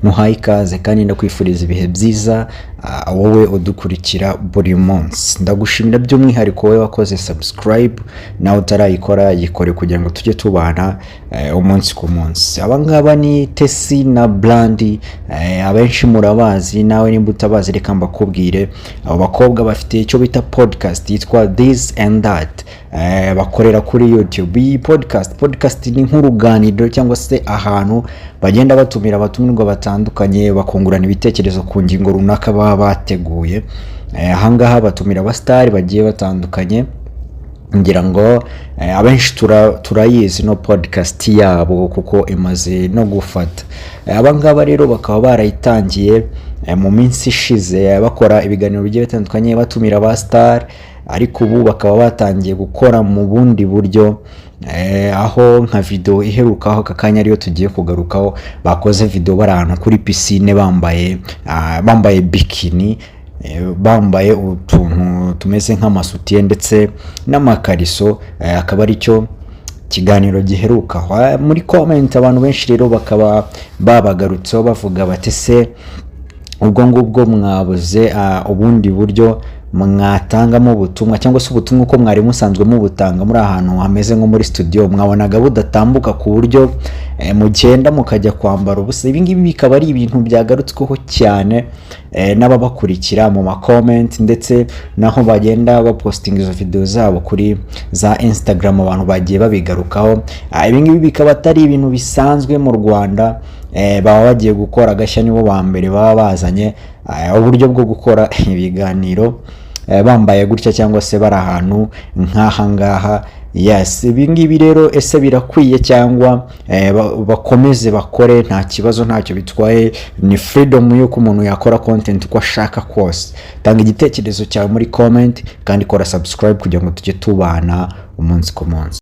muhaye ikaze kandi ndakwifuriza ibihe byiza wowe udukurikira buri munsi. Ndagushimira by'umwihariko wowe wakoze subscribe nawe utarayikora yikore kugira ngo tujye tubana umunsi ku munsi. Abangaba ni Tesi na Brandi, abenshi murabazi, nawe nimba utabazi reka mbakubwire. Abo bakobwa bafite icyo bita podcast yitwa This and That, bakorera kuri YouTube. Iyi podcast ni nk'uruganiriro cyangwa se ahantu bagenda batumira abatumirwa batandukanye bakungurana ibitekerezo ku ngingo runaka baba bateguye. Ahangaha batumira abastari bagiye batandukanye, ngira ngo abenshi turayizi no podcast yabo kuko imaze no gufata. Abangaba rero bakaba barayitangiye mu minsi ishize bakora ibiganiro bigiye bitandukanye batumira abastari, ariko ubu bakaba batangiye gukora mu bundi buryo, aho nka video iherukaho aka kanya ariyo tugiye kugarukaho. Bakoze video bari ahantu kuri piscine bambaye bikini, bambaye utuntu tumeze nk'amasutiye ndetse n'amakariso. Akaba ari cyo kiganiro giheruka. Muri comment abantu benshi rero bakaba babagarutseho bavuga bati se ubwo ngubwo mwabuze ubundi buryo mwatangamo ubutumwa, cyangwa se ubutumwa uko mwari musanzwe mubutanga muri ahantu hameze nko muri studio mwabonaga budatambuka ku buryo mugenda mukajya kwambara ubusa. Ibi ngibi bikaba ari ibintu byagarutsweho cyane n'ababakurikira mu ma comment, ndetse naho bagenda baposting izo video zabo kuri za Instagram abantu bagiye babigarukaho. Ibi ngibi bikaba atari ibintu bisanzwe mu Rwanda, baba bagiye gukora agashya, nibo ba mbere baba bazanye uburyo bwo gukora ibiganiro bambaye gutya cyangwa se bari ahantu nk'aha ngaha. Yes, ibi ngibi rero ese birakwiye cyangwa bakomeze bakore nta kibazo, ntacyo bitwaye, ni freedom yuko umuntu yakora content uko ashaka kose. Tanga igitekerezo cyawe muri comment kandi kora subscribe kugira ngo tujye tubana umunsi ku munsi.